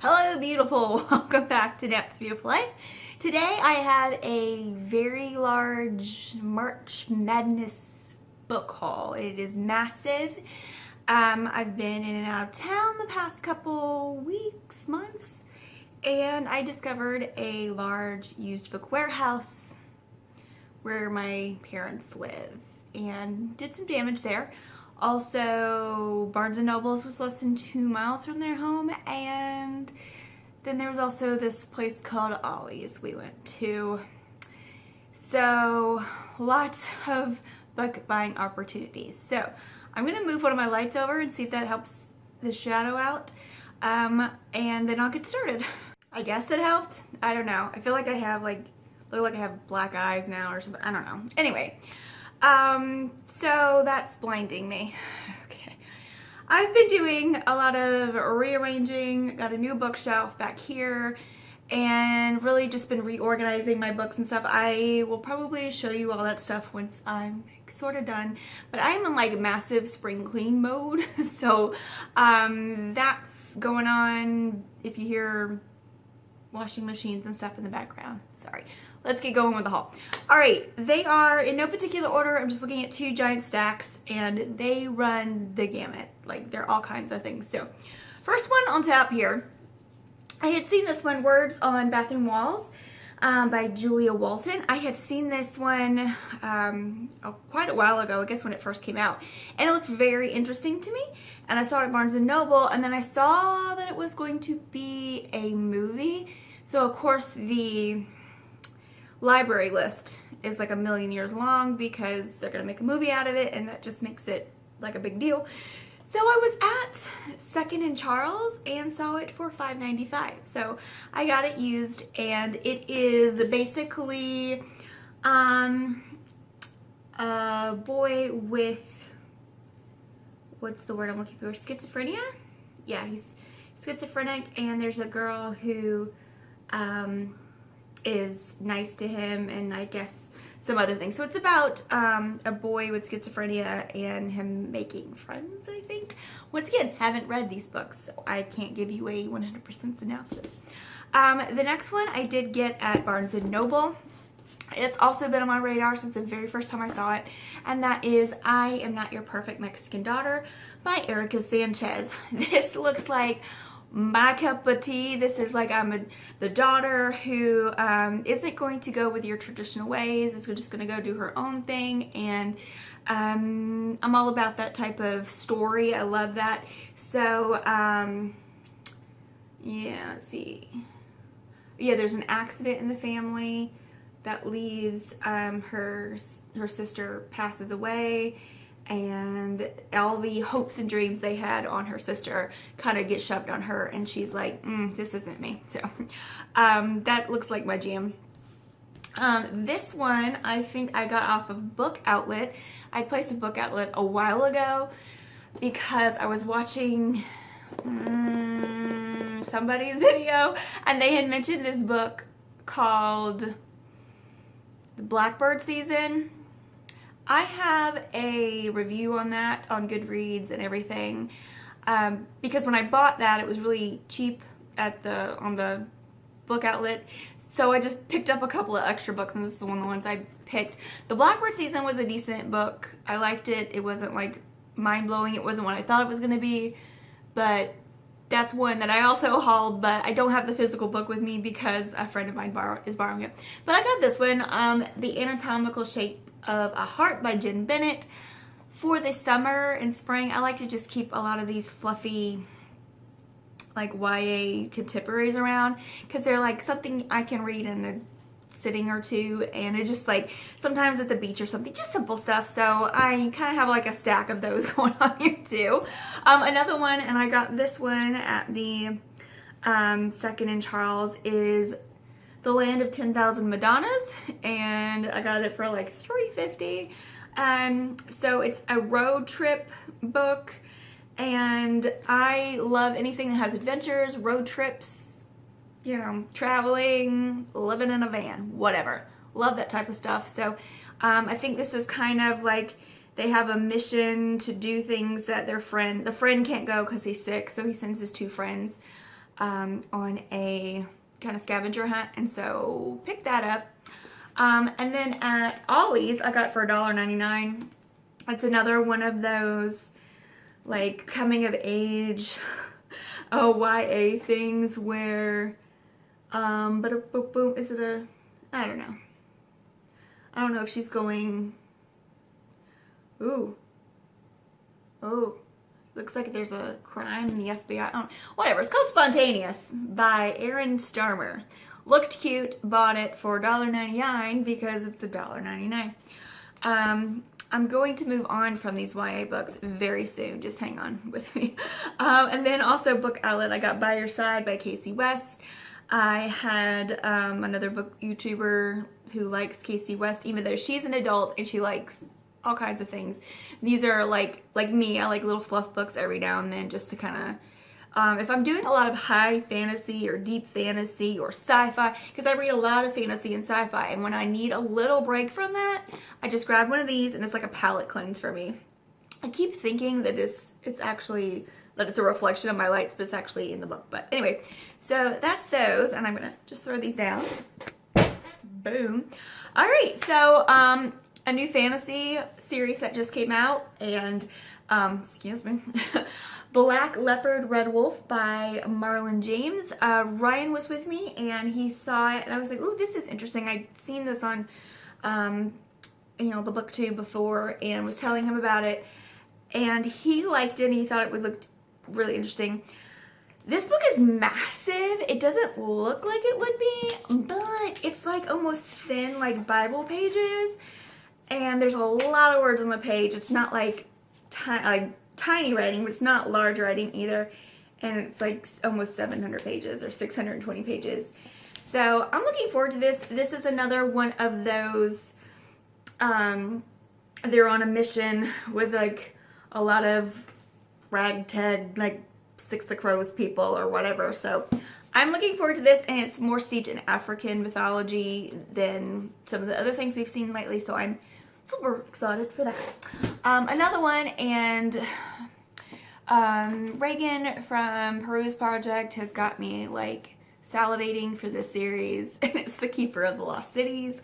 Hello, beautiful. Welcome back to Ness Beautiful Life. Today I have a very large March Madness book haul. It is massive. I've been in and out of town the past couple weeks, months, and I discovered a large used book warehouse where my parents live and did some damage there. Also, Barnes & Noble's was less than 2 miles from their home, and then there was also this place called Ollie's we went to. So, lots of book buying opportunities. So, I'm going to move one of my lights over and see if that helps the shadow out, and then I'll get started. I guess it helped. I don't know. I feel like I have look like I have black eyes now or something. I don't know. Anyway. So that's blinding me. Okay. I've been doing a lot of rearranging, got a new bookshelf back here, and really just been reorganizing my books and stuff. I will probably show you all that stuff once I'm sort of done, but I'm in like massive spring clean mode. So, that's going on. If you hear washing machines and stuff in the background, sorry. Let's get going with the haul. All right, they are in no particular order. I'm just looking at 2 giant stacks and they run the gamut. Like they're all kinds of things. So first one on top here, I had seen this one, Words on Bathroom Walls, by Julia Walton. I had seen this one quite a while ago, I guess when it first came out, and it looked very interesting to me. And I saw it at Barnes & Noble, and then I saw that it was going to be a movie. So of course the library list is like a million years long because they're gonna make a movie out of it, and that just makes it like a big deal. So I was at 2nd and Charles and saw it for $5.95. So I got it used, and it is basically a boy with, what's the word I'm looking for? Schizophrenia? Yeah, he's schizophrenic, and there's a girl who is nice to him, and I guess some other things. So it's about a boy with schizophrenia and him making friends, I think. Once again, haven't read these books, so I can't give you a 100% synopsis. The next one I did get at Barnes & Noble. It's also been on my radar since the very first time I saw it, and that is I Am Not Your Perfect Mexican Daughter by Erica Sanchez. This looks like my cup of tea. This is like the daughter who isn't going to go with your traditional ways. Is just going to go do her own thing, and I'm all about that type of story. I love that. So yeah, let's see. Yeah, there's an accident in the family that leaves her sister passes away, and all the hopes and dreams they had on her sister kind of get shoved on her, and she's like, this isn't me. So that looks like my jam. This one I think I got off of Book Outlet. I placed a Book Outlet a while ago because I was watching somebody's video, and they had mentioned this book called The Blackbird Season. I have a review on that on Goodreads and everything, because when I bought that, it was really cheap on the Book Outlet. So I just picked up a couple of extra books, and this is one of the ones I picked. The Blackbird Season was a decent book. I liked it. It wasn't like mind-blowing. It wasn't what I thought it was going to be, but that's one that I also hauled, but I don't have the physical book with me because a friend of mine is borrowing it. But I got this one, The Anatomical Shape of a Heart by Jen Bennett. For the summer and spring, I like to just keep a lot of these fluffy like YA contemporaries around, because they're like something I can read in a sitting or two, and it just like sometimes at the beach or something, just simple stuff. So I kind of have like a stack of those going on here too. Another one, and I got this one at the 2nd and Charles, is The Land of 10,000 Madonnas, and I got it for like $3.50. So it's a road trip book, and I love anything that has adventures, road trips, you know, traveling, living in a van, whatever. Love that type of stuff. So I think this is kind of like they have a mission to do things that the friend can't go because he's sick, so he sends his 2 friends on a kind of scavenger hunt, and so picked that up. And then at Ollie's, I got it for $1.99. It's another one of those like coming of age YA things where is it a, I don't know. I don't know if she's going, ooh, oh, looks like there's a crime in the FBI. Whatever, it's called Spontaneous by Erin Starmer. Looked cute, bought it for $1.99 because it's $1.99. I'm going to move on from these YA books very soon. Just hang on with me. And then also Book Outlet, I got By Your Side by Casey West. I had another book YouTuber who likes Casey West, even though she's an adult and she likes all kinds of things. These are like me, I like little fluff books every now and then just to kind of, if I'm doing a lot of high fantasy or deep fantasy or sci-fi, because I read a lot of fantasy and sci-fi, and when I need a little break from that, I just grab one of these and it's like a palate cleanse for me. I keep thinking that it's actually, that it's a reflection of my lights, but it's actually in the book. But anyway, so that's those, and I'm gonna just throw these down. Boom. All right, so a new fantasy series that just came out, and excuse me, Black Leopard, Red Wolf by Marlon James. Ryan was with me and he saw it and I was like, ooh, this is interesting. I'd seen this on, the BookTube before and was telling him about it, and he liked it and he thought it would look really interesting. This book is massive. It doesn't look like it would be, but it's like almost thin, like Bible pages, and there's a lot of words on the page. It's not like tiny writing, but it's not large writing either, and it's like almost 700 pages or 620 pages. So I'm looking forward to this. This is another one of those, they're on a mission with like a lot of ragtag, like Six of Crows people or whatever. So I'm looking forward to this, and it's more steeped in African mythology than some of the other things we've seen lately, so I'm super excited for that. Another one, and Reagan from Peru's Project has got me like salivating for this series, and it's The Keeper of the Lost Cities.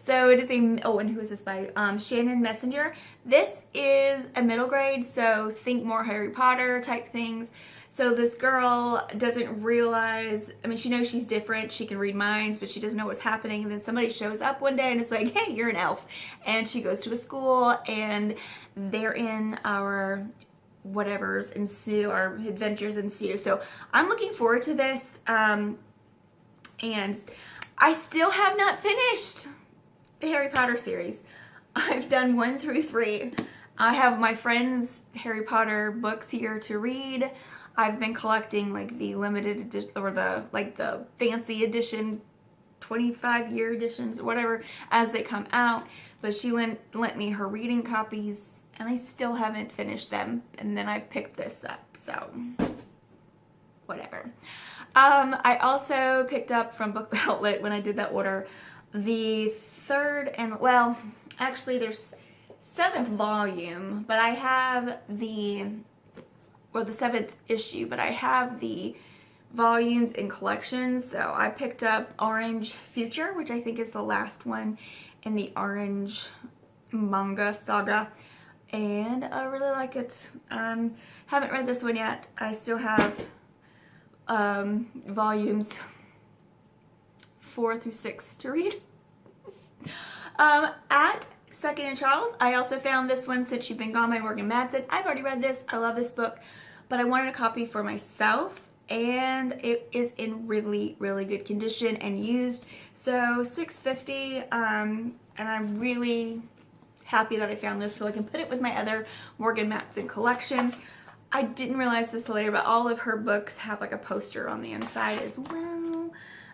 So it is and who is this by? Shannon Messenger. This is a middle grade, so think more Harry Potter type things. So this girl doesn't realize, she knows she's different, she can read minds, but she doesn't know what's happening. And then somebody shows up one day and it's like, hey, you're an elf. And she goes to a school, and therein our whatevers ensue, our adventures ensue. So I'm looking forward to this. And I still have not finished the Harry Potter series. I've done 1 through 3. I have my friends' Harry Potter books here to read. I've been collecting like the limited edition or the fancy edition, 25-year editions, whatever, as they come out. But she lent me her reading copies, and I still haven't finished them. And then I've picked this up, so whatever. I also picked up from Book Outlet when I did that order the third and, well, actually there's 7th volume, but I have the 7th issue, but I have the volumes in collections. So I picked up Orange Future, which I think is the last one in the Orange manga saga, and I really like it. Haven't read this one yet. I still have volumes 4 through 6 to read. At Second and Charles, I also found this one, Since You've Been Gone by Morgan Matson. I've already read this. I love this book, but I wanted a copy for myself, and it is in really, really good condition and used. So $6.50, and I'm really happy that I found this so I can put it with my other Morgan Matson collection. I didn't realize this till later, but all of her books have like a poster on the inside as well.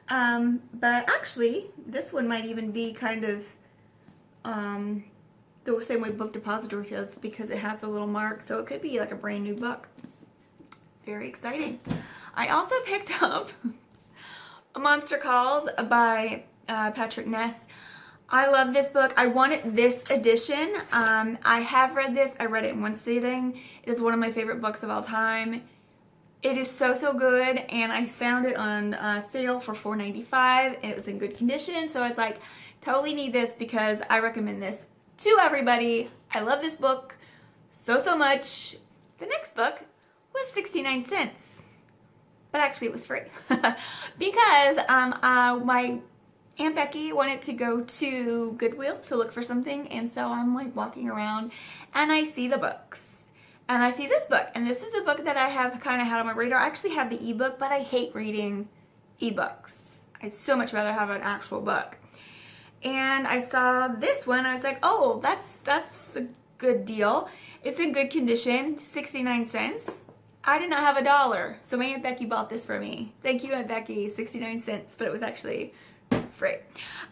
But actually, this one might even be kind of the same way Book Depository does, because it has a little mark, so it could be like a brand new book. Very exciting. I also picked up Monster Calls by Patrick Ness. I love this book. I wanted this edition. I have read this. I read it in one sitting. It is one of my favorite books of all time. It is so, so good, and I found it on sale for $4.95, and it was in good condition, so I was like, totally need this because I recommend this to everybody. I love this book so, so much. The next book was 69 cents, but actually it was free because my Aunt Becky wanted to go to Goodwill to look for something, and so I'm like walking around, and I see the books. And I see this book, and this is a book that I have kind of had on my radar. I actually have the ebook, but I hate reading ebooks. I'd so much rather have an actual book. And I saw this one, and I was like, oh, that's a good deal. It's in good condition, 69 cents. I did not have $1, so my Aunt Becky bought this for me. Thank you, Aunt Becky, 69 cents, but it was actually free.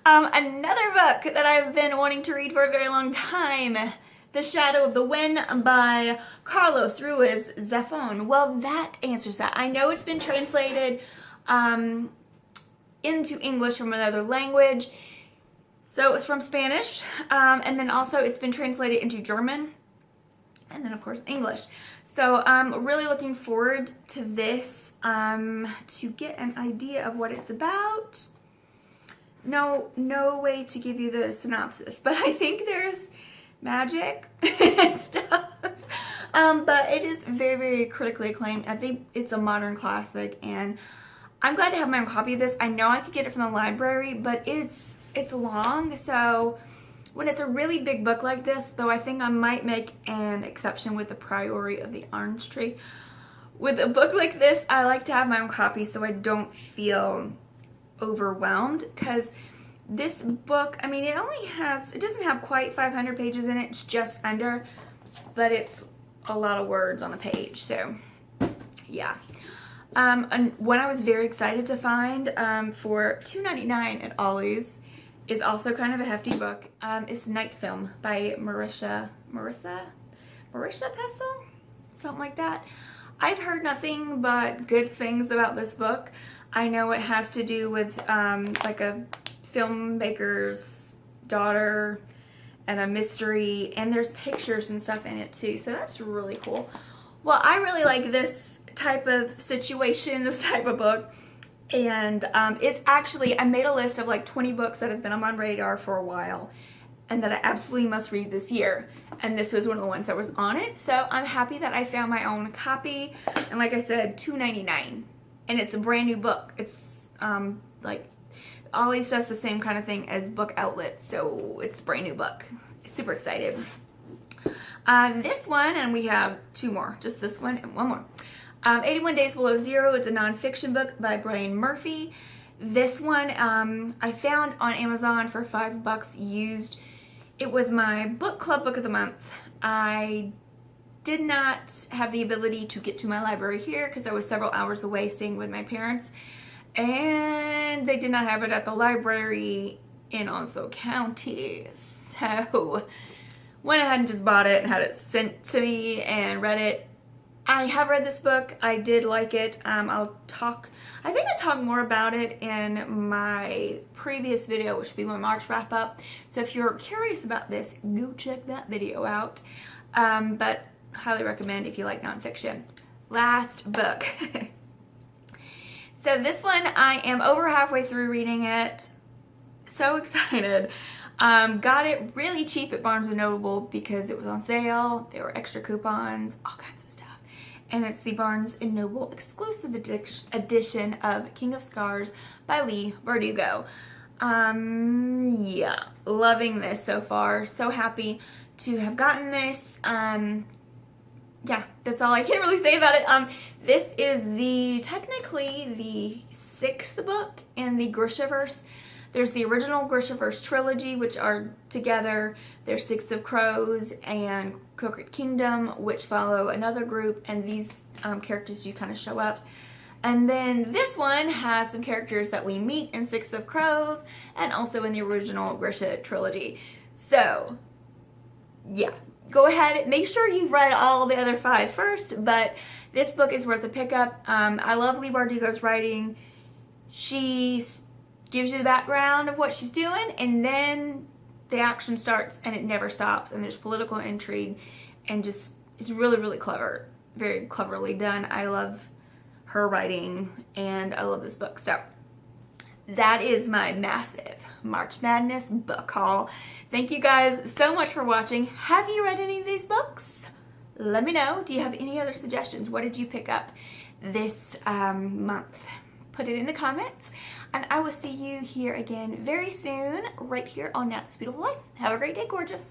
Another book that I've been wanting to read for a very long time, The Shadow of the Wind by Carlos Ruiz Zafón. Well, that answers that. I know it's been translated into English from another language. So it was from Spanish, and then also it's been translated into German, and then of course English. So I'm really looking forward to this to get an idea of what it's about. No way to give you the synopsis, but I think there's magic and stuff. But it is very, very critically acclaimed. I think it's a modern classic, and I'm glad to have my own copy of this. I know I could get it from the library, but it's long, so when it's a really big book like this, though, I think I might make an exception with The Priory of the Orange Tree. With a book like this, I like to have my own copy so I don't feel overwhelmed, because this book, I mean, it doesn't have quite 500 pages in it, it's just under, but it's a lot of words on a page, so yeah. And one I was very excited to find for $2.99 at Ollie's is also kind of a hefty book. It's Night Film by Marissa Pessel? Something like that. I've heard nothing but good things about this book. I know it has to do with like a filmmaker's daughter and a mystery, and there's pictures and stuff in it too, so that's really cool. Well, I really like this type of situation, this type of book, and it's actually, I made a list of like 20 books that have been on my radar for a while and that I absolutely must read this year, and this was one of the ones that was on it, so I'm happy that I found my own copy. And like I said, $2.99, and it's a brand new book. It's like Ollie's does the same kind of thing as Book Outlet, so it's a brand new book. Super excited. This one, and we have two more, just this one and one more. 81 Days Below Zero. It's a nonfiction book by Brian Murphy. This one I found on Amazon for $5 used. It was my book club book of the month. I did not have the ability to get to my library here because I was several hours away staying with my parents, and they did not have it at the library in Onslow County. So went ahead and just bought it and had it sent to me and read it. I have read this book. I did like it. I think I talked more about it in my previous video, which will be my March wrap up. So if you're curious about this, go check that video out. But highly recommend if you like nonfiction. Last book. So this one, I am over halfway through reading it. So excited. Got it really cheap at Barnes & Noble because it was on sale. There were extra coupons, all kinds of stuff. And it's the Barnes & Noble exclusive edition of King of Scars by Leigh Bardugo. Yeah, loving this so far. So happy to have gotten this. Yeah, that's all I can really say about it. This is technically the 6th book in the Grishaverse. There's the original Grishaverse trilogy, which are together. There's Six of Crows and Crooked Kingdom, which follow another group, and these characters do kind of show up. And then this one has some characters that we meet in Six of Crows and also in the original Grisha trilogy. So, yeah. Go ahead, make sure you've read all the other 5 first, but this book is worth a pickup. I love Leigh Bardugo's writing. She gives you the background of what she's doing, and then the action starts, and it never stops, and there's political intrigue, and just, it's really, really clever. Very cleverly done. I love her writing, and I love this book. So that is my massive March Madness book haul. Thank you guys so much for watching. Have you read any of these books? Let me know. Do you have any other suggestions? What did you pick up this month? Put it in the comments, and I will see you here again very soon, right here on Nat's Beautiful Life. Have a great day, gorgeous.